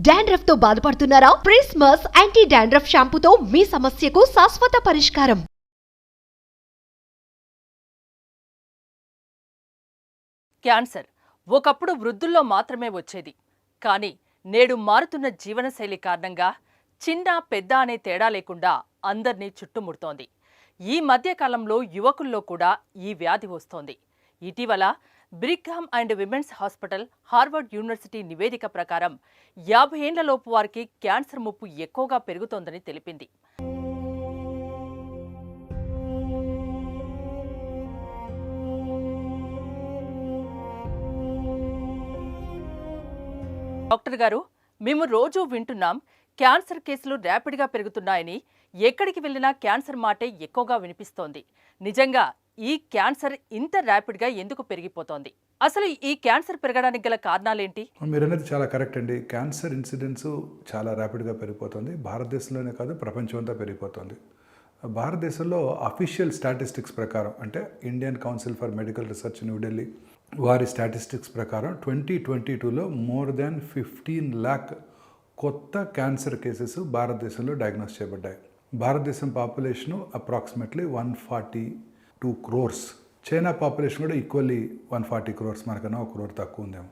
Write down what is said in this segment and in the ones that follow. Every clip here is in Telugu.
డాండ్రఫ్ తో బాధపడుతున్నారా? ప్రిస్మస్ యాంటీ డాండ్రఫ్ షాంపూతో మీ సమస్యకు శాశ్వత పరిష్కారం. క్యాన్సర్ ఒకప్పుడు వృద్ధుల్లో మాత్రమే వచ్చేది. కానీ నేడు మారుతున్న జీవనశైలి కారణంగా చిన్న పెద్ద అనే తేడా లేకుండా అందర్నీ చుట్టుముడుతోంది. ఈ మధ్య కాలంలో యువకుల్లో కూడా ఈ వ్యాధి వస్తోంది. ఇటీవల Brigham and women's hospital, Harvard university నివేదిక ప్రకారం 50 ఏళ్లలోపు వారికి క్యాన్సర్ ముప్పు ఎక్కువగా పెరుగుతోందని తెలిపింది. డాక్టర్ గారు, మేము రోజూ వింటున్నాం క్యాన్సర్ కేసులు ర్యాపిడ్గా పెరుగుతున్నాయని. ఎక్కడికి వెళ్ళినా క్యాన్సర్ మాటే ఎక్కువగా వినిపిస్తోంది. నిజంగా ఈ క్యాన్సర్ ఇంత ర్యాపిడ్గా ఎందుకు పెరిగిపోతోంది? అసలు ఈ క్యాన్సర్ పెరగడానికి గల కారణాలేంటి? మీరు అనేది చాలా కరెక్ట్ అండి. క్యాన్సర్ ఇన్సిడెన్స్ చాలా ర్యాపిడ్గా పెరిగిపోతుంది. భారతదేశంలోనే కాదు, ప్రపంచం అంతా పెరిగిపోతుంది. భారతదేశంలో అఫీషియల్ స్టాటిస్టిక్స్ ప్రకారం, అంటే Indian council for medical research New Delhi వారి స్టాటిస్టిక్స్ ప్రకారం 2022లో మోర్ దాన్ 15 lakh కొత్త క్యాన్సర్ కేసెస్ భారతదేశంలో డయాగ్నోస్ చేయబడ్డాయి. భారతదేశం population approximately 142 crores. China population కూడా ఈక్వల్లీ 140 crores, మనకన్నా 1 crore తక్కువ ఉందేమో.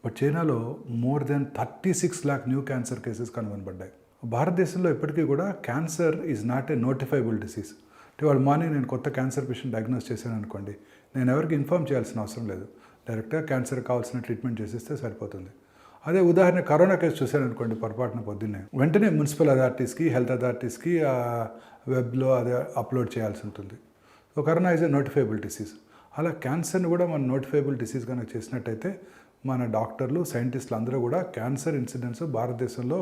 బట్ చైనాలో more than 36 lakh new cancer cases కనుగొనబడ్డాయి. భారతదేశంలో ఇప్పటికీ కూడా cancer is not a notifiable disease. అంటే వాళ్ళు మార్నింగ్ నేను కొత్త క్యాన్సర్ పేషెంట్ డయాగ్నోస్ చేశాను అనుకోండి, నేను ఎవరికి ఇన్ఫార్మ్ చేయాల్సిన అవసరం లేదు. డైరెక్ట్గా క్యాన్సర్ కావాల్సిన ట్రీట్మెంట్ చేసేస్తే సరిపోతుంది. అదే ఉదాహరణ కరోనా కేసు చూశాను అనుకోండి, పొరపాటున పొద్దున్నే వెంటనే మున్సిపల్ అథారిటీస్కి, హెల్త్ అథారిటీస్కి వెబ్లో అదే అప్లోడ్ చేయాల్సి ఉంటుంది. So corona is a notifiable disease. అలా క్యాన్సర్ని కూడా మనం నోటిఫైబుల్ డిసీజ్ కనుక చేసినట్టయితే మన డాక్టర్లు, సైంటిస్టులు అందరూ కూడా క్యాన్సర్ ఇన్సిడెన్స్ భారతదేశంలో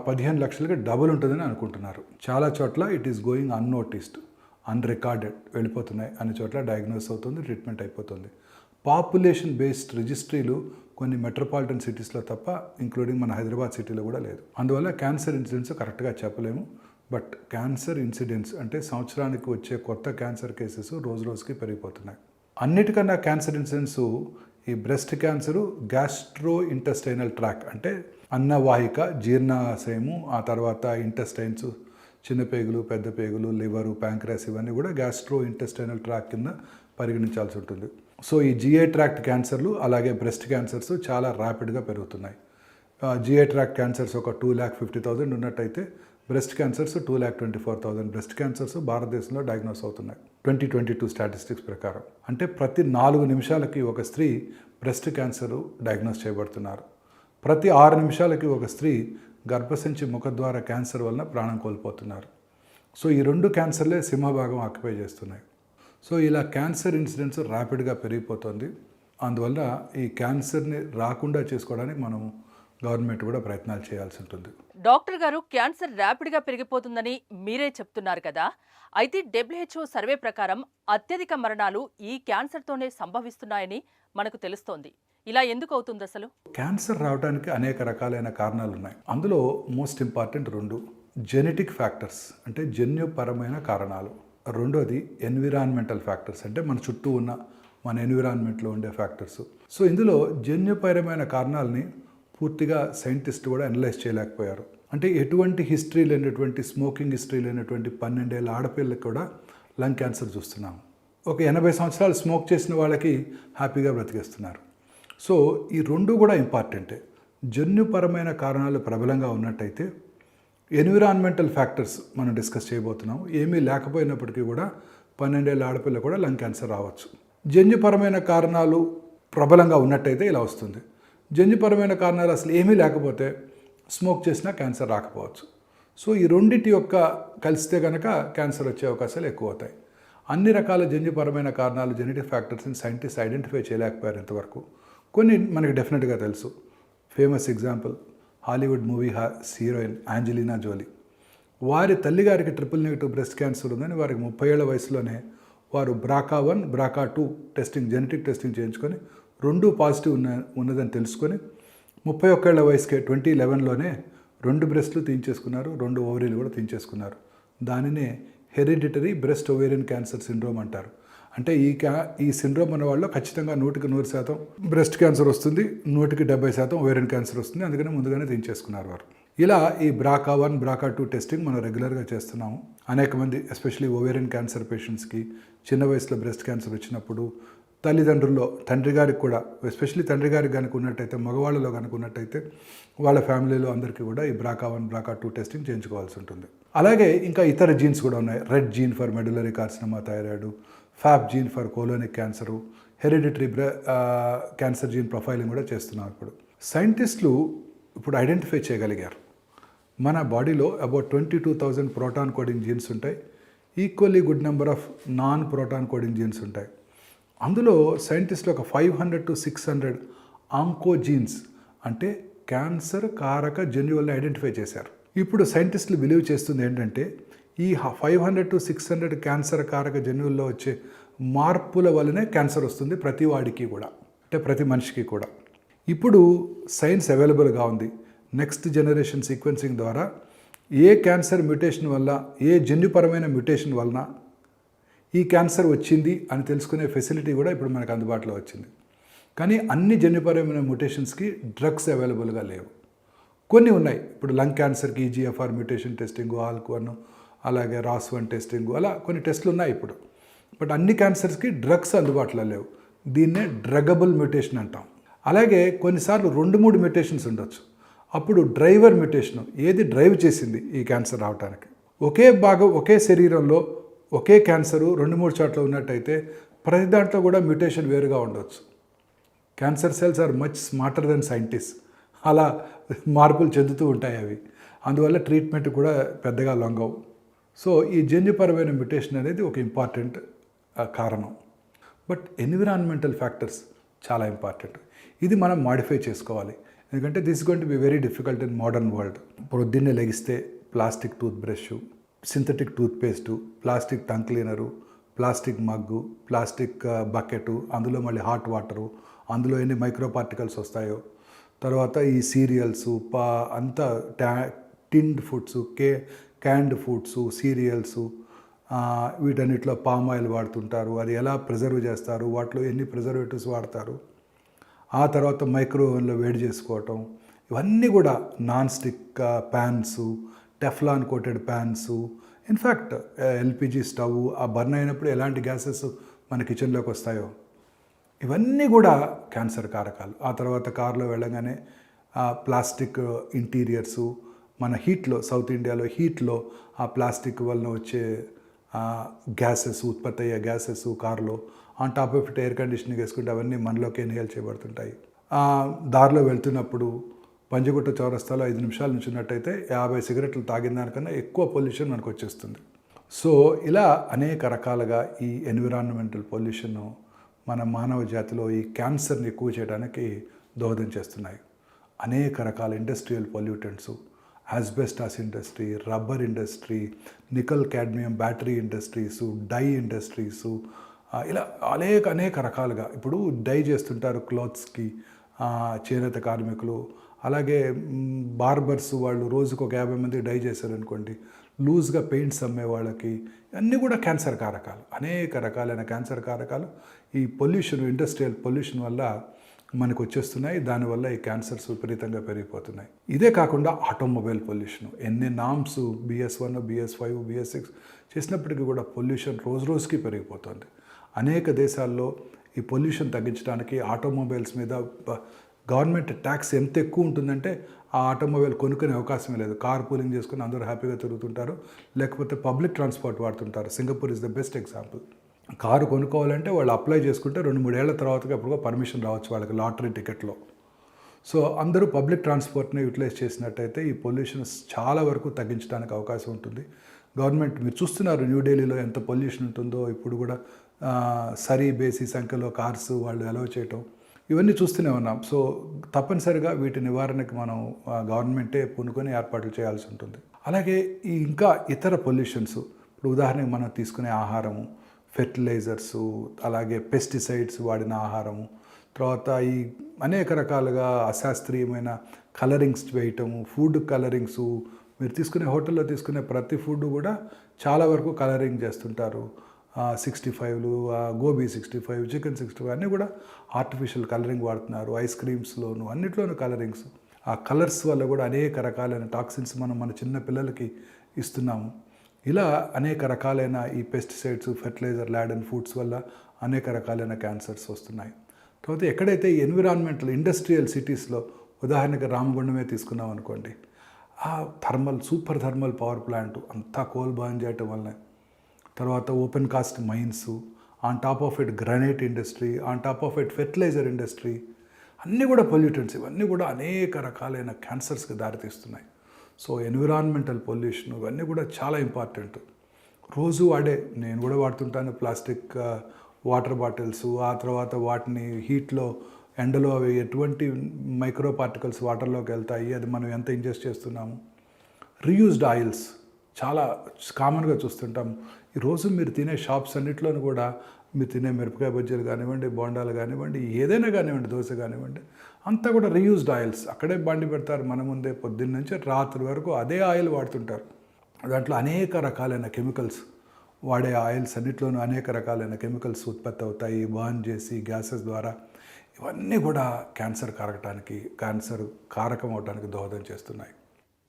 15 లక్షలకి డబుల్ ఉంటుందని అనుకుంటున్నారు. చాలా చోట్ల it is going unnoticed, unrecorded వెళ్ళిపోతున్నాయి. అన్ని చోట్ల డయాగ్నోస్ అవుతుంది, ట్రీట్మెంట్ అయిపోతుంది. పాపులేషన్ బేస్డ్ రిజిస్ట్రీలు కొన్ని మెట్రోపాలిటన్ సిటీస్లో తప్ప, ఇంక్లూడింగ్ మన హైదరాబాద్ సిటీలో కూడా లేదు. అందువల్ల క్యాన్సర్ ఇన్సిడెన్స్ కరెక్ట్గా చెప్పలేము. బట్ క్యాన్సర్ ఇన్సిడెన్స్ అంటే సంవత్సరానికి వచ్చే కొత్త క్యాన్సర్ కేసెస్ రోజు రోజుకి పెరిగిపోతున్నాయి. అన్నిటికన్నా క్యాన్సర్ ఇన్సిడెన్స్ ఈ breast cancer, gastro intestinal track అంటే అన్నవాహిక, జీర్ణాశయము, ఆ తర్వాత ఇంటెస్టైన్స్, చిన్న పేగులు, పెద్ద పేగులు, లివరు, ప్యాంక్రాస్, ఇవన్నీ కూడా గ్యాస్ట్రో ఇంటెస్టైనల్ ట్రాక్ కింద పరిగణించాల్సి ఉంటుంది. సో ఈ జిఐ ట్రాక్ట్ క్యాన్సర్లు అలాగే బ్రెస్ట్ క్యాన్సర్స్ చాలా ర్యాపిడ్గా పెరుగుతున్నాయి. జిఐ ట్రాక్ట్ క్యాన్సర్స్ ఒక 2,50,000 ఉన్నట్టయితే బ్రెస్ట్ క్యాన్సర్స్ 2,24,000 బ్రెస్ట్ క్యాన్సర్స్ భారతదేశంలో డయాగ్నోస్ అవుతున్నాయి 2022 స్టాటిస్టిక్స్ ప్రకారం. అంటే ప్రతి 4 నిమిషాలకి ఒక స్త్రీ బ్రెస్ట్ క్యాన్సర్ డయాగ్నోస్ చేయబడుతున్నారు. ప్రతి 6 నిమిషాలకి ఒక స్త్రీ గర్భసంచి ముఖద్వార క్యాన్సర్ వలన ప్రాణం కోల్పోతున్నారు. సో ఈ 2 క్యాన్సర్లే సింహభాగం ఆక్యుపై చేస్తున్నాయి. సో ఇలా క్యాన్సర్ ఇన్సిడెన్స్ ర్యాపిడ్గా పెరిగిపోతుంది. అందువల్ల ఈ క్యాన్సర్ని రాకుండా చేసుకోవడానికి మనం గవర్నమెంట్ కూడా ప్రయత్నాలు చేయాల్సి ఉంటుంది. డాక్టర్ గారు, క్యాన్సర్ ర్యాపిడ్గా పెరిగిపోతుందని మీరే చెప్తున్నారు కదా. అయితే WHO సర్వే ప్రకారం అత్యధిక మరణాలు ఈ క్యాన్సర్తోనే సంభవిస్తున్నాయని మనకు తెలుస్తోంది. ఇలా ఎందుకు అవుతుంది అసలు? క్యాన్సర్ రావడానికి అనేక రకాలైన కారణాలు ఉన్నాయి. అందులో మోస్ట్ ఇంపార్టెంట్ 2 జెనెటిక్ ఫ్యాక్టర్స్, అంటే జన్యుపరమైన కారణాలు. రెండోది ఎన్విరాన్మెంటల్ ఫ్యాక్టర్స్, అంటే మన చుట్టూ ఉన్న మన ఎన్విరాన్మెంట్లో ఉండే ఫ్యాక్టర్స్. సో ఇందులో జన్యుపరమైన కారణాలని పూర్తిగా సైంటిస్ట్ కూడా అనలైజ్ చేయలేకపోయారు. అంటే ఎటువంటి హిస్టరీ లేనటువంటి, స్మోకింగ్ హిస్టరీ లేనటువంటి 12 ఏళ్ళ ఆడపిల్లకి కూడా లంగ్ క్యాన్సర్ చూస్తున్నాము. ఒక 80 సంవత్సరాలు స్మోక్ చేసిన వాళ్ళకి హ్యాపీగా బ్రతికేస్తున్నారు. సో ఈ 2 కూడా ఇంపార్టెంటే. జన్యుపరమైన కారణాలు ప్రబలంగా ఉన్నట్టయితే ఎన్విరాన్మెంటల్ ఫ్యాక్టర్స్ మనం డిస్కస్ చేయబోతున్నాం. ఏమీ లేకపోయినప్పటికీ కూడా 12 ఏళ్ళ ఆడపిల్ల కూడా లంగ్ క్యాన్సర్ రావచ్చు. జన్యుపరమైన కారణాలు ప్రబలంగా ఉన్నట్టయితే ఇలా వస్తుంది. జన్యుపరమైన కారణాలు అసలు ఏమీ లేకపోతే స్మోక్ చేసినా క్యాన్సర్ రాకపోవచ్చు. సో ఈ రెండింటి యొక్క కలిస్తే కనుక క్యాన్సర్ వచ్చే అవకాశాలు ఎక్కువ అవుతాయి. అన్ని రకాల జన్యుపరమైన కారణాలు, జెనెటిక్ ఫ్యాక్టర్స్ని సైంటిస్ట్ ఐడెంటిఫై చేయలేకపోయారు ఇంతవరకు. కొన్ని మనకి డెఫినెట్గా తెలుసు. Famous example Hollywood movie heroine Angelina Jolie. వారి తల్లిగారికి ట్రిపుల్-నెగటివ్ బ్రెస్ట్ క్యాన్సర్ ఉందని వారికి 30 ఏళ్ల వయసులోనే వారు BRCA1, BRCA2 testing, genetic testing చేయించుకొని 2 పాజిటివ్ ఉన్నదని తెలుసుకొని 31 ఏళ్ల వయసుకే 2011లోనే 2 బ్రెస్ట్లు తీయించేసుకున్నారు, 2 ఓవరీలు కూడా తీయించేసుకున్నారు. దానినే hereditary breast ovarian cancer syndrome అంటారు. అంటే ఈ సిండ్రోమ్ ఉన్న వాళ్ళు ఖచ్చితంగా 100% బ్రెస్ట్ క్యాన్సర్ వస్తుంది, 70% ఓవేరియన్ క్యాన్సర్ వస్తుంది. అందుకని ముందుగానే తీయించేసుకున్నారు వారు. ఇలా ఈ BRCA1 BRCA2 టెస్టింగ్ మనం రెగ్యులర్గా చేస్తున్నాము. అనేక మంది ఎస్పెషలీ ఓవేరియన్ క్యాన్సర్ పేషెంట్స్కి చిన్న వయసులో బ్రెస్ట్ క్యాన్సర్ వచ్చినప్పుడు తల్లిదండ్రుల్లో తండ్రి గారికి కూడా, ఎస్పెషలీ తండ్రి గారికి కనుక ఉన్నట్టయితే, మగవాళ్ళలో కనుక ఉన్నట్టయితే వాళ్ళ ఫ్యామిలీలో అందరికీ కూడా ఈ BRCA1 BRCA2 టెస్టింగ్ చేయించుకోవాల్సి ఉంటుంది. అలాగే ఇంకా ఇతర జీన్స్ కూడా ఉన్నాయి. RET gene for medullary carcinoma thyroid, FAP gene for colonic cancer, hereditary cancer gene profiling కూడా చేస్తున్నాం. ఇప్పుడు సైంటిస్టులు ఇప్పుడు ఐడెంటిఫై చేయగలిగారు మన బాడీలో అబౌట్ 22,000 ప్రోటాన్ కోడింగ్ జీన్స్ ఉంటాయి. Equally good number of non protein coding genes ఉంటాయి. అందులో సైంటిస్టులు ఒక 500 to 600 ఆంకోజీన్స్ అంటే క్యాన్సర్ కారక జన్యువులను ఐడెంటిఫై చేశారు. ఇప్పుడు సైంటిస్టులు బిలీవ్ చేస్తుంది ఏంటంటే ఈ 500 to 600 క్యాన్సర్ కారక జన్యువుల్లో వచ్చే మార్పుల వల్లనే క్యాన్సర్ వస్తుంది ప్రతి వాడికి కూడా, అంటే ప్రతి మనిషికి కూడా. ఇప్పుడు సైన్స్ అవైలబుల్గా ఉంది. నెక్స్ట్ జనరేషన్ సీక్వెన్సింగ్ ద్వారా ఏ క్యాన్సర్ మ్యూటేషన్ వల్ల, ఏ జన్యుపరమైన మ్యూటేషన్ వలన ఈ క్యాన్సర్ వచ్చింది అని తెలుసుకునే ఫెసిలిటీ కూడా ఇప్పుడు మనకు అందుబాటులో వచ్చింది. కానీ అన్ని జన్యుపరమైన మ్యూటేషన్స్కి డ్రగ్స్ అవైలబుల్గా లేవు. కొన్ని ఉన్నాయి. ఇప్పుడు లంగ్ క్యాన్సర్కి EGFR మ్యూటేషన్ టెస్టింగ్, ALK1, అలాగే ROS1 టెస్టింగ్, అలా కొన్ని టెస్టులు ఉన్నాయి ఇప్పుడు. బట్ అన్ని క్యాన్సర్స్కి డ్రగ్స్ అందుబాటులో లేవు. దీన్నే డ్రగబుల్ మ్యూటేషన్ అంటాం. అలాగే కొన్నిసార్లు 2-3 మ్యూటేషన్స్ ఉండొచ్చు. అప్పుడు డ్రైవర్ మ్యూటేషన్, ఏది డ్రైవ్ చేసింది ఈ క్యాన్సర్ రావడానికి. ఒకే శరీరంలో ఒకే క్యాన్సరు 2-3 చోట్ల ఉన్నట్టయితే ప్రతి దాంట్లో కూడా మ్యూటేషన్ వేరుగా ఉండవచ్చు. Cancer cells are much smarter than scientist. అలా మార్పులు చెందుతూ ఉంటాయి అవి. అందువల్ల ట్రీట్మెంట్ కూడా పెద్దగా లొంగవు. సో ఈ జన్యుపరమైన మ్యూటేషన్ అనేది ఒక ఇంపార్టెంట్ కారణం. బట్ ఎన్విరాన్మెంటల్ ఫ్యాక్టర్స్ చాలా ఇంపార్టెంట్. ఇది మనం మాడిఫై చేసుకోవాలి. ఎందుకంటే this going to be very difficult in modern world. పొద్దున్నే లెగిస్తే plastic toothbrush, synthetic toothpaste, plastic tongue cleaner, plastic mug, plastic bucket, అందులో మళ్ళీ హాట్ వాటరు, అందులో ఎన్ని మైక్రో పార్టికల్స్ వస్తాయో, తర్వాత ఈ సీరియల్స్ అంతా టిన్డ్ ఫుడ్స్, క్యాండ్ ఫుడ్స్, సీరియల్స్, వీటన్నిటిలో పామ్ ఆయిల్ వాడుతుంటారు. అది ఎలా ప్రిజర్వ్ చేస్తారు, వాటిలో ఎన్ని ప్రిజర్వేటివ్స్ వాడతారు, ఆ తర్వాత మైక్రోవేవ్లో వేడి చేసుకోవటం, ఇవన్నీ కూడా non stick pans, Teflon coated pans, in fact LPG stove ఆ బర్న్ అయినప్పుడు ఎలాంటి గ్యాసెస్ మన కిచెన్లోకి వస్తాయో ఇవన్నీ కూడా క్యాన్సర్ కారకాలు. ఆ తర్వాత కారులో వెళ్ళగానే ప్లాస్టిక్ ఇంటీరియర్సు, మన హీట్లో, సౌత్ ఇండియాలో హీట్లో ఆ ప్లాస్టిక్ వలన వచ్చే గ్యాసెస్, ఉత్పత్తి అయ్యే గ్యాసెస్ కారులో, on top of it air conditioning వేసుకుంటే అవన్నీ మనలోకి ఇన్హేల్ చేయబడుతుంటాయి. దారిలో వెళ్తున్నప్పుడు పంజగుట్ట చౌరస్తాలో 5 నిమిషాలు నుంచున్నట్టయితే 50 సిగరెట్లు తాగిన దానికన్నా ఎక్కువ పొల్యూషన్ మనకు వచ్చేస్తుంది. సో ఇలా అనేక రకాలుగా ఈ ఎన్విరాన్మెంటల్ పొల్యూషన్ మన మానవ జాతిలో ఈ క్యాన్సర్ని ఎక్కువ చేయడానికి దోహదం చేస్తున్నాయి. అనేక రకాల industrial pollutants, asbestos industry, rubber industry, nickel cadmium battery industries, dye industries, ఇలా అనేక రకాలుగా ఇప్పుడు డై చేస్తుంటారు క్లాత్స్కి చేనేత కార్మికులు. అలాగే బార్బర్స్ వాళ్ళు రోజుకు ఒక 50 మంది డై చేశారనుకోండి, లూజ్గా పెయింట్స్ అమ్మే వాళ్ళకి, అన్నీ కూడా క్యాన్సర్ కారకాలు. అనేక రకాలైన క్యాన్సర్ కారకాలు ఈ పొల్యూషన్, ఇండస్ట్రియల్ పొల్యూషన్ వల్ల మనకు వచ్చేస్తున్నాయి. దానివల్ల ఈ క్యాన్సర్స్ విపరీతంగా పెరిగిపోతున్నాయి. ఇదే కాకుండా ఆటోమొబైల్ పొల్యూషన్, ఎన్ని నామ్స్ BS1, BS5, BS6 చేసినప్పటికీ కూడా పొల్యూషన్ రోజుకి పెరిగిపోతుంది. అనేక దేశాల్లో ఈ పొల్యూషన్ తగ్గించడానికి ఆటోమొబైల్స్ మీద గవర్నమెంట్ ట్యాక్స్ ఎంత ఎక్కువ ఉంటుందంటే ఆ ఆటోమొబైల్ కొనుక్కునే అవకాశమే లేదు. కార్ పూలింగ్ చేసుకుని అందరూ హ్యాపీగా తిరుగుతుంటారు, లేకపోతే పబ్లిక్ ట్రాన్స్పోర్ట్ వాడుతుంటారు. Singapore is the best example. Car కొనుక్కోవాలంటే వాళ్ళు అప్లై చేసుకుంటే 2-3 ఏళ్ల తర్వాతకి అప్పుడు పర్మిషన్ రావచ్చు వాళ్ళకి లాటరీ టికెట్లో. సో అందరూ పబ్లిక్ ట్రాన్స్పోర్ట్ని యూటిలైజ్ చేసినట్టయితే ఈ పొల్యూషన్ చాలా వరకు తగ్గించడానికి అవకాశం ఉంటుంది. గవర్నమెంట్ మీరు చూస్తున్నారు న్యూఢిల్లీలో ఎంత పొల్యూషన్ ఉంటుందో. ఇప్పుడు కూడా సరీ బేసి సంఖ్యలో కార్స్ వాళ్ళు అలౌ చేయటం, ఇవన్నీ చూస్తూనే ఉన్నాం. సో తప్పనిసరిగా వీటి నివారణకి మనం గవర్నమెంటే పూనుకొని ఏర్పాట్లు చేయాల్సి ఉంటుంది. అలాగే ఈ ఇంకా ఇతర పొల్యూషన్స్, ఇప్పుడు ఉదాహరణకి మనం తీసుకునే ఆహారము, ఫెర్టిలైజర్సు, అలాగే పెస్టిసైడ్స్ వాడిన ఆహారము, తర్వాత ఈ అనేక రకాలుగా అశాస్త్రీయమైన కలరింగ్స్ వేయటము, ఫుడ్ కలరింగ్స్, మీరు తీసుకునే హోటల్లో తీసుకునే ప్రతి ఫుడ్ కూడా చాలా వరకు కలరింగ్ చేస్తుంటారు. 65లు, గోబీ 65, చికెన్ 65 అన్నీ కూడా ఆర్టిఫిషియల్ కలరింగ్ వాడుతున్నారు. ఐస్ క్రీమ్స్లోను అన్నిట్లోనూ కలరింగ్స్. ఆ కలర్స్ వల్ల కూడా అనేక రకాలైన టాక్సిన్స్ మనం మన చిన్న పిల్లలకి ఇస్తున్నాము. ఇలా అనేక రకాలైన ఈ పెస్టిసైడ్స్, ఫెర్టిలైజర్ లాడెన్ ఫుడ్స్ వల్ల అనేక రకాలైన క్యాన్సర్స్ వస్తున్నాయి. కాకపోతే ఎక్కడైతే ఈ ఎన్విరాన్మెంటల్ ఇండస్ట్రియల్ సిటీస్లో, ఉదాహరణకి రామగుండమే తీసుకున్నాం అనుకోండి, ఆ సూపర్ థర్మల్ పవర్ ప్లాంట్ అంతా కోల్ బర్న్ చేయటం వల్లనే, తర్వాత open cast mines, on top of it granite industry, on top of it fertiliser industry, అన్నీ కూడా పొల్యూటెంట్స్. ఇవన్నీ కూడా అనేక రకాలైన క్యాన్సర్స్కి దారితీస్తున్నాయి. సో ఎన్విరాన్మెంటల్ పొల్యూషన్ ఇవన్నీ కూడా చాలా ఇంపార్టెంట్. రోజు నేను కూడా వాడుతుంటాను ప్లాస్టిక్ వాటర్ బాటిల్స్. ఆ తర్వాత వాటిని హీట్లో, ఎండలో అవి ఎటువంటి మైక్రో పార్టికల్స్ వాటర్లోకి వెళ్తాయి, అది మనం ఎంత ఇంజెస్ట్ చేస్తున్నాము. రీయూజ్డ్ ఆయిల్స్ చాలా కామన్గా చూస్తుంటాం. ఈరోజు మీరు తినే షాప్స్ అన్నిట్లోనూ కూడా మీరు తినే మిరపకాయ బజ్జీలు కానివ్వండి, బోండాలు కానివ్వండి, ఏదైనా కానివ్వండి, దోశ కానివ్వండి, అంతా కూడా రీయూజ్డ్ ఆయిల్స్. అక్కడే బండి పెడతారు మన ముందే, పొద్దున్న నుంచి రాత్రి వరకు అదే ఆయిల్ వాడుతుంటారు. దాంట్లో అనేక రకాలైన కెమికల్స్, వాడే ఆయిల్స్ అన్నిట్లోనూ అనేక రకాలైన కెమికల్స్ ఉత్పత్తి అవుతాయి, బర్న్ చేసి గ్యాసెస్ ద్వారా. ఇవన్నీ కూడా క్యాన్సర్ కారకం అవడానికి దోహదం చేస్తున్నాయి.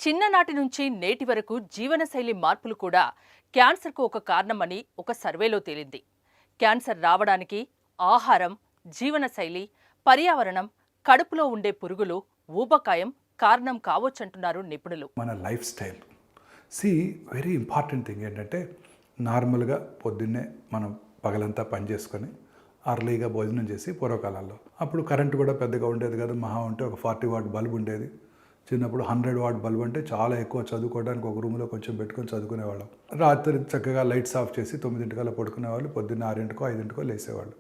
చిన్ననాటి నుంచి నేటి వరకు జీవనశైలి మార్పులు కూడా క్యాన్సర్కు ఒక కారణమని ఒక సర్వేలో తేలింది. క్యాన్సర్ రావడానికి ఆహారం, జీవనశైలి, పర్యావరణం, కడుపులో ఉండే పురుగులు, ఊబకాయం కారణం కావచ్చంటున్నారు నిపుణులు. మన life style very important thing ఏంటంటే, నార్మల్గా పొద్దున్నే మనం పగలంతా పని చేసుకొని అర్లీగా భోజనం చేసి, పూర్వకాలంలో అప్పుడు కరెంటు కూడా పెద్దగా ఉండేది కదా, మహా ఉంటే ఒక 40 వాట్ బల్బ్ ఉండేది. చిన్నప్పుడు 100 వాట్ బల్బ్ అంటే చాలా ఎక్కువ. చదువుకోవడానికి ఒక రూమ్లో కొంచెం పెట్టుకొని చదువుకునేవాళ్ళం. రాత్రి చక్కగా లైట్స్ ఆఫ్ చేసి 9 పడుకునేవాళ్ళు, పొద్దున్న 6 5 లేసేవాళ్ళు.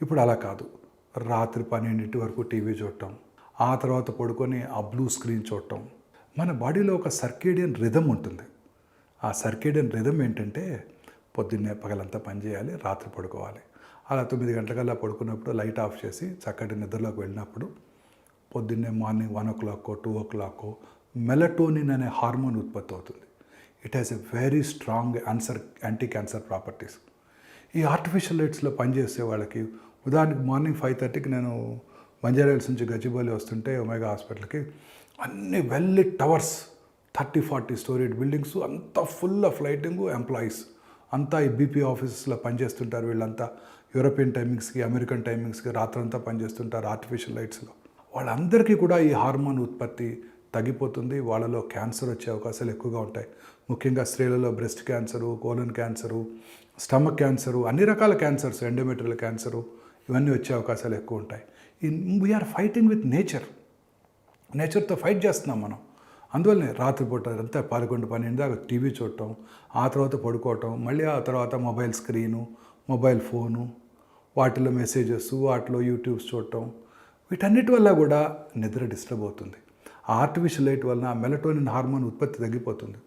ఇప్పుడు అలా కాదు. రాత్రి 12 వరకు టీవీ చూడటం, ఆ తర్వాత పడుకొని ఆ బ్లూ స్క్రీన్ చూడటం. మన బాడీలో ఒక సర్కేడియన్ రిథమ్ ఉంటుంది. ఆ సర్కేడియన్ రిథమ్ ఏంటంటే, పొద్దున్నే పగలంతా పని చేయాలి, రాత్రి పడుకోవాలి. అలా 9 గంటలకల్లా పడుకున్నప్పుడు లైట్ ఆఫ్ చేసి చక్కటి నిద్రలోకి వెళ్ళినప్పుడు పొద్దున్నే మార్నింగ్ 1 o'clock 2 o'clock మెలటోనిన్ అనే హార్మోన్ ఉత్పత్తి అవుతుంది. It has a very strong anti cancer properties. ఈ ఆర్టిఫిషియల్ లైట్స్లో పనిచేసే వాళ్ళకి, ఉదాహరణకి మార్నింగ్ 5:30కి నేను బంజారాహిల్స్ నుంచి గచ్చిబౌలి వస్తుంటే ఒమేగా హాస్పిటల్కి, అన్ని వెల్ టవర్స్, 30-40 స్టోరీడ్ బిల్డింగ్స్, అంతా ఫుల్ ఆఫ్ లైటింగ్, ఎంప్లాయీస్ అంతా ఈ బీపీ ఆఫీసెస్లో పనిచేస్తుంటారు. వీళ్ళంతా యూరోపియన్ టైమింగ్స్కి, అమెరికన్ టైమింగ్స్కి రాత్రంతా పనిచేస్తుంటారు ఆర్టిఫిషియల్ లైట్స్లో. వాళ్ళందరికీ కూడా ఈ హార్మోన్ ఉత్పత్తి తగ్గిపోతుంది. వాళ్ళలో క్యాన్సర్ వచ్చే అవకాశాలు ఎక్కువగా ఉంటాయి. ముఖ్యంగా స్త్రీలలో breast cancer, colon cancer, stomach cancer, అన్ని రకాల క్యాన్సర్స్, ఎండోమెట్రియల్ క్యాన్సరు, ఇవన్నీ వచ్చే అవకాశాలు ఎక్కువ ఉంటాయి. వీఆర్ ఫైటింగ్ విత్ నేచర్తో ఫైట్ చేస్తున్నాం మనం. అందువల్లనే రాత్రిపూట అంతా 11-12 దాకా టీవీ చూడటం, ఆ తర్వాత పడుకోవటం, మళ్ళీ ఆ తర్వాత మొబైల్ స్క్రీను, మొబైల్ ఫోను, వాటిలో మెసేజెస్, వాటిలో యూట్యూబ్స్ చూడటం, వీటన్నిటి వల్ల కూడా నిద్ర డిస్టర్బ్ అవుతుంది. ఆ ఆర్టిఫిషియల్ లైట్ వలన మెలటోనిన్ హార్మోన్ ఉత్పత్తి తగ్గిపోతుంది.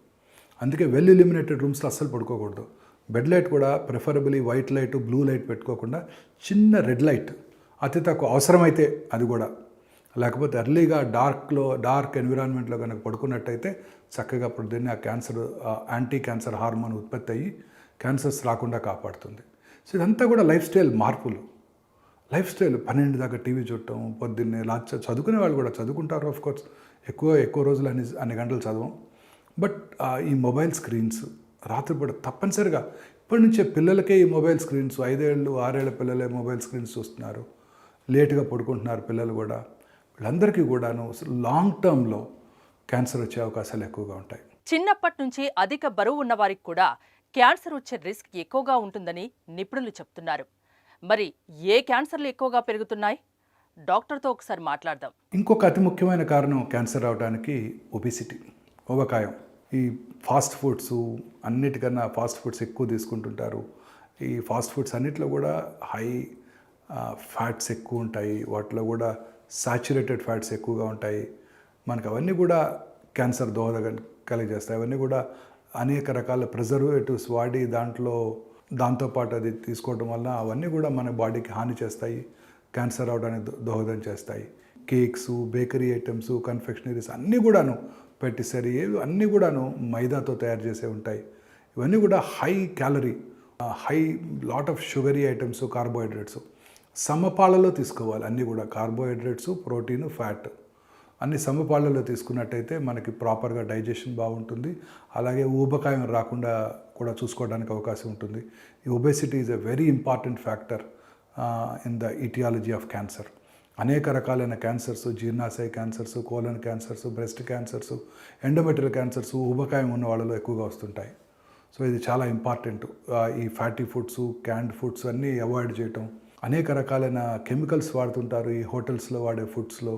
అందుకే వెల్ ఇల్యూమినేటెడ్ రూమ్స్లో అస్సలు పడుకోకూడదు. బెడ్ లైట్ కూడా preferably white light, blue light పెట్టుకోకుండా చిన్న రెడ్ లైట్, అతి తక్కువ అవసరమైతే అది కూడా, లేకపోతే ఎర్లీగా డార్క్ ఎన్విరాన్మెంట్లో కనుక పడుకున్నట్టయితే చక్కగా పొద్దున్నే ఆ యాంటీ క్యాన్సర్ హార్మోన్ ఉత్పత్తి అయ్యి క్యాన్సర్స్ రాకుండా కాపాడుతుంది. సో ఇదంతా కూడా లైఫ్ స్టైల్ మార్పులు. 12 దాకా టీవీ చూడటం, పొద్దున్నే చదువుకునే వాళ్ళు కూడా చదువుకుంటారు. ఆఫ్ కోర్స్ ఎక్కువ రోజులు అన్ని గంటలు చదవం. బట్ ఈ మొబైల్ స్క్రీన్స్ రాత్రిపూట తప్పనిసరిగా, ఇప్పటి నుంచే పిల్లలకే ఈ మొబైల్ స్క్రీన్స్, 5 ఏళ్ళు 6 ఏళ్ల పిల్లలే మొబైల్ స్క్రీన్స్ చూస్తున్నారు. లేటుగా పడుకుంటున్నారు పిల్లలు కూడా. వీళ్ళందరికీ కూడాను లాంగ్ టర్మ్లో క్యాన్సర్ వచ్చే అవకాశాలు ఎక్కువగా ఉంటాయి. చిన్నప్పటి నుంచి అధిక బరువు ఉన్న వారికి కూడా క్యాన్సర్ వచ్చే రిస్క్ ఎక్కువగా ఉంటుందని నిపుణులు చెప్తున్నారు. మరి ఏ క్యాన్సర్లు ఎక్కువగా పెరుగుతున్నాయి? డాక్టర్తో ఒకసారి మాట్లాడదాం. ఇంకొక అతి ముఖ్యమైన కారణం క్యాన్సర్ రావడానికి ఒబిసిటీ, ఊబకాయం. ఈ ఫాస్ట్ ఫుడ్స్, అన్నిటికన్నా ఫాస్ట్ ఫుడ్స్ ఎక్కువ తీసుకుంటుంటారు. ఈ ఫాస్ట్ ఫుడ్స్ అన్నిట్లో కూడా హై ఫ్యాట్స్ ఎక్కువ ఉంటాయి. వాటిలో కూడా సాచురేటెడ్ ఫ్యాట్స్ ఎక్కువగా ఉంటాయి. మనకు అవన్నీ కూడా క్యాన్సర్ దోహదం కలిగజేస్తాయి. అవన్నీ కూడా అనేక రకాల ప్రిజర్వేటివ్స్ వాడి దాంతోపాటు అది తీసుకోవడం వల్ల అవన్నీ కూడా మన బాడీకి హాని చేస్తాయి, క్యాన్సర్ రావడానికి దోహదం చేస్తాయి. కేక్స్, బేకరీ ఐటమ్స్, కన్ఫెక్షనరీస్ అన్నీ కూడాను, పెటిసరీ అన్నీ కూడాను మైదాతో తయారు చేసే ఉంటాయి. ఇవన్నీ కూడా high calorie, high lot of sugary items, carbohydrates సమపాళ్ళలో తీసుకోవాలి. అన్నీ కూడా కార్బోహైడ్రేట్స్, ప్రోటీన్, ఫ్యాట్ అన్ని సమపాళ్ళలో తీసుకున్నట్టయితే మనకి ప్రాపర్గా డైజెషన్ బాగుంటుంది. అలాగే ఊబకాయం రాకుండా కూడా చూసుకోవడానికి అవకాశం ఉంటుంది. ఈ obesity is a very important factor in the aetiology of cancer. అనేక రకాలైన క్యాన్సర్స్, జీర్ణాశయ cancers, colon cancers, breast cancers, endometrial cancers ఊబకాయం ఉన్న వాళ్ళలో ఎక్కువగా వస్తుంటాయి. సో ఇది చాలా ఇంపార్టెంట్. ఈ ఫ్యాటీ ఫుడ్స్, క్యాండ్ ఫుడ్స్ అన్నీ అవాయిడ్ చేయటం. అనేక రకాలైన కెమికల్స్ వాడుతుంటారు ఈ హోటల్స్లో వాడే ఫుడ్స్లో,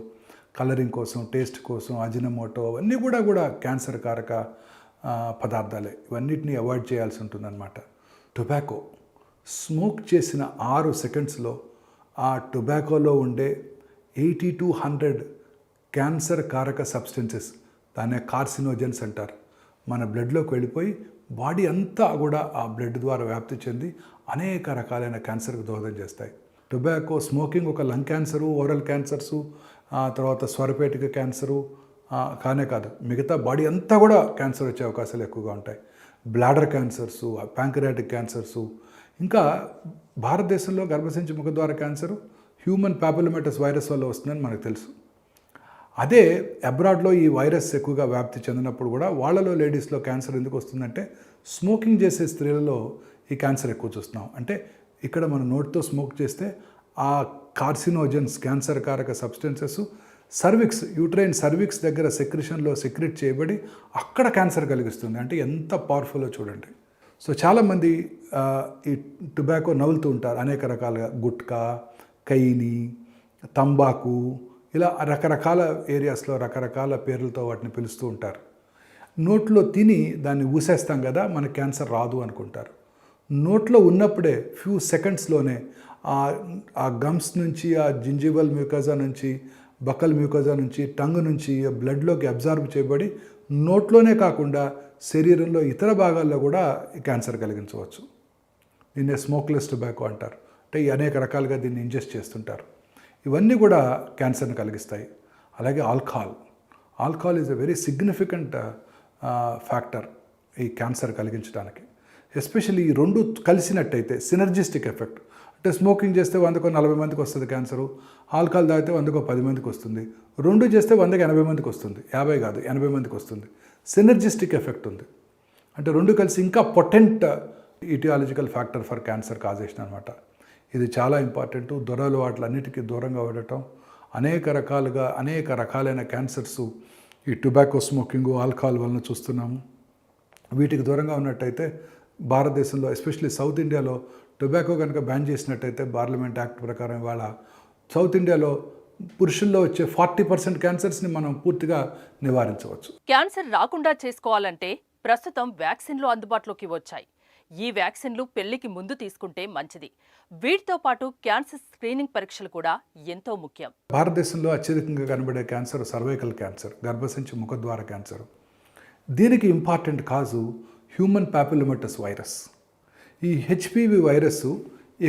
కలరింగ్ కోసం, టేస్ట్ కోసం, అజినమోటో అవన్నీ కూడా క్యాన్సర్ కారక పదార్థాలే. ఇవన్నిటిని అవాయిడ్ చేయాల్సి ఉంటుందన్నమాట. టొబాకో స్మోక్ చేసిన 6 సెకండ్స్లో ఆ టొబాకోలో ఉండే 80 to 100 క్యాన్సర్ కారక సబ్స్టెన్సెస్, దాన్నే కార్సినోజెన్స్ అంటారు, మన బ్లడ్లోకి వెళ్ళిపోయి బాడీ అంతా కూడా ఆ బ్లడ్ ద్వారా వ్యాప్తి చెంది అనేక రకాలైన క్యాన్సర్కి దోహదం చేస్తాయి. టొబాకో స్మోకింగ్ ఒక లంగ్ క్యాన్సరు, ఓరల్ క్యాన్సర్సు, తర్వాత స్వరపేటిక క్యాన్సరు కానే కాదు, మిగతా బాడీ అంతా కూడా క్యాన్సర్ వచ్చే అవకాశాలు ఎక్కువగా ఉంటాయి. బ్లాడర్ క్యాన్సర్సు, ప్యాంక్రియాటిక్ క్యాన్సర్సు, ఇంకా భారతదేశంలో గర్భసంచి ముఖద్వార క్యాన్సరు హ్యూమన్ పాపిలోమాటస్ వైరస్ వల్ల వస్తుందని మనకు తెలుసు. అదే అబ్రాడ్లో ఈ వైరస్ ఎక్కువగా వ్యాప్తి చెందినప్పుడు కూడా వాళ్ళలో లేడీస్లో క్యాన్సర్ ఎందుకు వస్తుందంటే స్మోకింగ్ చేసే స్త్రీలలో ఈ క్యాన్సర్ ఎక్కువ చూస్తున్నాం. అంటే ఇక్కడ మన నోటితో స్మోక్ చేస్తే ఆ కార్సినోజన్స్, క్యాన్సర్ కారక సబ్స్టెన్సెస్ సర్విక్స్, యూట్రైన్ సర్విక్స్ దగ్గర సెక్రిషన్లో సెక్రెట్ చేయబడి అక్కడ క్యాన్సర్ కలిగిస్తుంది. అంటే ఎంత పవర్ఫుల్లో చూడండి. సో చాలామంది ఈ టొబాకో నవ్వులుతూ ఉంటారు అనేక రకాలుగా, గుట్కా, కైని, తంబాకు, ఇలా రకరకాల ఏరియాస్లో రకరకాల పేర్లతో వాటిని పిలుస్తూ ఉంటారు. నోట్లో తిని దాన్ని ఊసేస్తాం కదా, మనకు క్యాన్సర్ రాదు అనుకుంటారు. నోట్లో ఉన్నప్పుడే ఫ్యూ సెకండ్స్లోనే ఆ గమ్స్ నుంచి, ఆ జింజివల్ మ్యూకజా నుంచి, బకల్ మ్యూకజా నుంచి, టంగ్ నుంచి బ్లడ్లోకి అబ్జార్బ్ చేయబడి నోట్లోనే కాకుండా శరీరంలో ఇతర భాగాల్లో కూడా క్యాన్సర్ కలిగించవచ్చు. దీన్నే స్మోక్లెస్ టొబాకో అంటారు. అంటే అనేక రకాలుగా దీన్ని ఇంజెస్ట్ చేస్తుంటారు. ఇవన్నీ కూడా క్యాన్సర్ని కలిగిస్తాయి. అలాగే alcohol is a very significant factor ఈ క్యాన్సర్ కలిగించడానికి. ఎస్పెషల్లీ ఈ రెండు కలిసినట్టయితే సినర్జిస్టిక్ ఎఫెక్ట్. అంటే స్మోకింగ్ చేస్తే 100కు 40 మందికి వస్తుంది క్యాన్సరు, ఆల్కహాల్ తాగితే 100కు 10 మందికి వస్తుంది, రెండు చేస్తే 100కి 80 మందికి వస్తుంది, 50 కాదు 80 మందికి వస్తుంది. సినర్జిస్టిక్ ఎఫెక్ట్ ఉంది. అంటే రెండు కలిసి ఇంకా potent aetiological factor for cancer causation అనమాట. ఇది చాలా ఇంపార్టెంట్. దురలవాట్లన్నిటికీ దూరంగా ఉండటం. అనేక రకాలైన క్యాన్సర్స్ ఈ టొబాకో స్మోకింగ్, ఆల్కహాల్ వలన చూస్తున్నాము. వీటికి దూరంగా ఉన్నట్టయితే భారతదేశంలో ఎస్పెషల్లీ సౌత్ ఇండియాలో టొబాకో కనుక బ్యాన్ చేసినట్టయితే పార్లమెంట్ యాక్ట్ ప్రకారం ఇవాళ సౌత్ ఇండియాలో పురుషుల్లో వచ్చే 40% క్యాన్సర్స్ని మనం పూర్తిగా నివారించవచ్చు. క్యాన్సర్ రాకుండా చేసుకోవాలంటే ప్రస్తుతం వ్యాక్సిన్లు అందుబాటులోకి వచ్చాయి. ఈ వ్యాక్సిన్లు పెళ్లికి ముందు తీసుకుంటే మంచిది. వీటితో పాటు క్యాన్సర్ స్క్రీనింగ్ పరీక్షలు కూడా ఎంతో ముఖ్యం. భారతదేశంలో అత్యధికంగా కనబడే క్యాన్సర్ సర్వైకల్ క్యాన్సర్, గర్భసంచి ముఖద్వార క్యాన్సర్. దీనికి ఇంపార్టెంట్ కాజు హ్యూమన్ పాపిలోమాటస్ వైరస్. ఈ హెచ్పివి వైరస్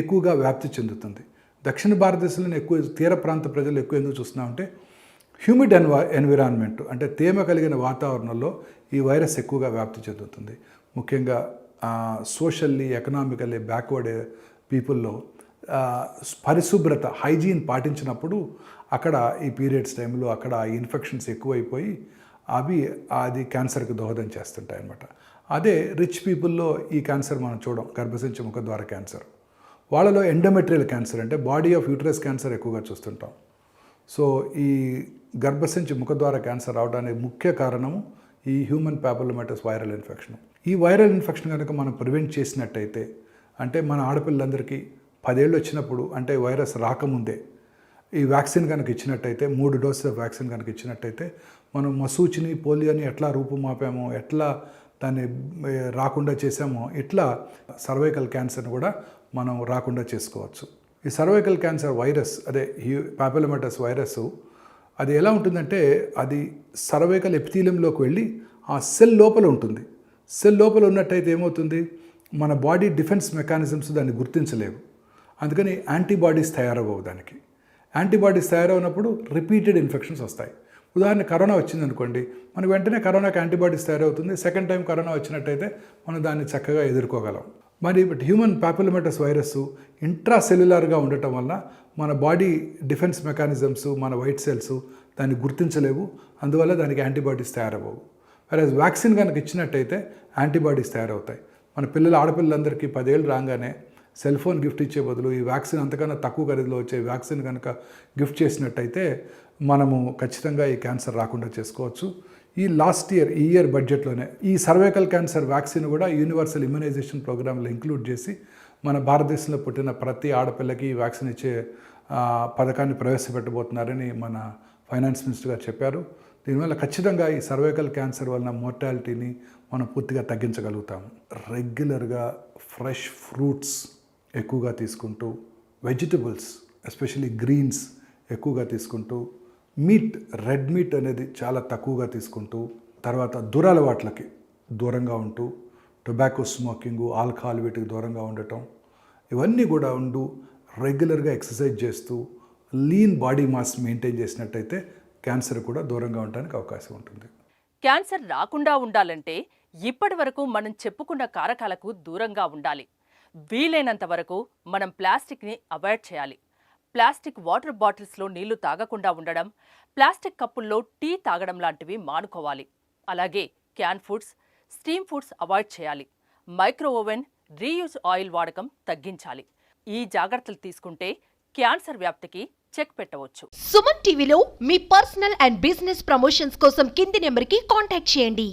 ఎక్కువగా వ్యాప్తి చెందుతుంది. దక్షిణ భారతదేశంలోనే ఎక్కువ, తీర ప్రాంత ప్రజలు ఎక్కువ ఎందుకు చూస్తున్నామంటే హ్యూమిడ్ ఎన్విరాన్మెంట్, అంటే తేమ కలిగిన వాతావరణంలో ఈ వైరస్ ఎక్కువగా వ్యాప్తి చెందుతుంది. ముఖ్యంగా సోషల్లీ, ఎకనామికల్లీ బ్యాక్వర్డ్ పీపుల్లో పరిశుభ్రత, హైజీన్ పాటించినప్పుడు అక్కడ ఈ పీరియడ్స్ టైంలో అక్కడ ఇన్ఫెక్షన్స్ ఎక్కువైపోయి అది క్యాన్సర్కి దోహదం చేస్తుంటాయి అన్నమాట. అదే రిచ్ పీపుల్లో ఈ క్యాన్సర్ మనం చూడం, గర్భసంచి ముఖద్వార క్యాన్సర్. వాళ్ళలో ఎండోమెట్రియల్ క్యాన్సర్ అంటే బాడీ ఆఫ్ యూటరస్ క్యాన్సర్ ఎక్కువగా చూస్తుంటాం. సో ఈ గర్భసంచి ముఖద్వార క్యాన్సర్ రావడానికి ముఖ్య కారణము ఈ హ్యూమన్ పాపిలోమాటస్ వైరల్ ఇన్ఫెక్షన్. ఈ వైరల్ ఇన్ఫెక్షన్ కనుక మనం ప్రివెంట్ చేసినట్టయితే, అంటే మన ఆడపిల్లలందరికీ 10 ఏళ్ళు వచ్చినప్పుడు, అంటే వైరస్ రాకముందే ఈ వ్యాక్సిన్ కనుక ఇచ్చినట్టయితే, 3 డోసుల వ్యాక్సిన్ కనుక ఇచ్చినట్టయితే, మనం మసూచిని, పోలియోని ఎట్లా రూపుమాపామో, ఎట్లా దాన్ని రాకుండా చేసామో, ఇట్లా సర్వైకల్ క్యాన్సర్ని కూడా మనం రాకుండా చేసుకోవచ్చు. ఈ సర్వైకల్ క్యాన్సర్ వైరస్, అదే పాపిలోమాటస్ వైరస్, అది ఎలా ఉంటుందంటే అది సర్వైకల్ ఎపిథీలియంలోకి వెళ్ళి ఆ సెల్ లోపల ఉంటుంది. సెల్ లోపల ఉన్నట్టయితే ఏమవుతుంది, మన బాడీ డిఫెన్స్ మెకానిజమ్స్ దాన్ని గుర్తించలేవు. అందుకని యాంటీబాడీస్ తయారవ్వవు. దానికి యాంటీబాడీస్ తయారవునప్పుడు రిపీటెడ్ ఇన్ఫెక్షన్స్ వస్తాయి. ఉదాహరణ కరోనా వచ్చిందనుకోండి, మనకు వెంటనే కరోనాకి యాంటీబాడీస్ తయారవుతుంది. సెకండ్ టైం కరోనా వచ్చినట్టయితే మనం దాన్ని చక్కగా ఎదుర్కోగలం. మరి హ్యూమన్ పాపులోమేటస్ వైరస్ ఇంట్రాసెల్యులర్గా ఉండటం వల్ల మన బాడీ డిఫెన్స్ మెకానిజమ్స్, మన వైట్ సెల్స్ దాన్ని గుర్తించలేవు, అందువల్ల దానికి యాంటీబాడీస్ తయారవ్వవు. వేరేజ్ వ్యాక్సిన్ కనుక ఇచ్చినట్టయితే యాంటీబాడీస్ తయారవుతాయి. మన ఆడపిల్లలందరికీ 10 ఏళ్ళు రాగానే సెల్ ఫోన్ గిఫ్ట్ ఇచ్చే బదులు ఈ వ్యాక్సిన్ అంతకన్నా తక్కువ ఖరీదులో వచ్చే వ్యాక్సిన్ కనుక గిఫ్ట్ చేసినట్టయితే మనము ఖచ్చితంగా ఈ క్యాన్సర్ రాకుండా చేసుకోవచ్చు. ఈ ఇయర్ బడ్జెట్లోనే ఈ సర్వైకల్ క్యాన్సర్ వ్యాక్సిన్ కూడా యూనివర్సల్ ఇమ్యునైజేషన్ ప్రోగ్రాంలో ఇంక్లూడ్ చేసి మన భారతదేశంలో పుట్టిన ప్రతి ఆడపిల్లకి ఈ వ్యాక్సిన్ ఇచ్చే పథకాన్ని ప్రవేశపెట్టబోతున్నారని మన ఫైనాన్స్ మినిస్టర్ గారు చెప్పారు. దీనివల్ల ఖచ్చితంగా ఈ సర్వైకల్ క్యాన్సర్ వలన మోర్టాలిటీని మనం పూర్తిగా తగ్గించగలుగుతాము. రెగ్యులర్గా ఫ్రెష్ ఫ్రూట్స్ ఎక్కువగా తీసుకుంటూ, వెజిటబుల్స్ ఎస్పెషల్లీ గ్రీన్స్ ఎక్కువగా తీసుకుంటూ, రెడ్ మీట్ అనేది చాలా తక్కువగా తీసుకుంటూ, తర్వాత దురలవాట్లకి దూరంగా ఉంటూ, టొబాకో స్మోకింగు, ఆల్కహాల్ వీటికి దూరంగా ఉండటం, ఇవన్నీ కూడా రెగ్యులర్గా ఎక్సర్సైజ్ చేస్తూ లీన్ బాడీ మాస్ మెయింటైన్ చేసినట్టయితే క్యాన్సర్ కూడా దూరంగా ఉండడానికి అవకాశం ఉంటుంది. క్యాన్సర్ రాకుండా ఉండాలంటే ఇప్పటి వరకు మనం చెప్పుకున్న కారకాలకు దూరంగా ఉండాలి. వీలైనంత వరకు మనం ప్లాస్టిక్ని అవాయిడ్ చేయాలి. ప్లాస్టిక్ వాటర్ బాటిల్స్లో నీళ్లు తాగకుండా ఉండడం, ప్లాస్టిక్ కప్పుల్లో టీ తాగడం లాంటివి మానుకోవాలి. అలాగే can foods, steam foods avoid చేయాలి. మైక్రో ఓవెన్, రీయూజ్ ఆయిల్ వాడకం తగ్గించాలి. ఈ జాగ్రత్తలు తీసుకుంటే క్యాన్సర్ వ్యాప్తికి చెక్ పెట్టవచ్చు. సుమన్ టీవీలో మీ పర్సనల్ అండ్ బిజినెస్ ప్రమోషన్స్ కోసం కింది నెంబర్కి కాంటాక్ట్ చేయండి.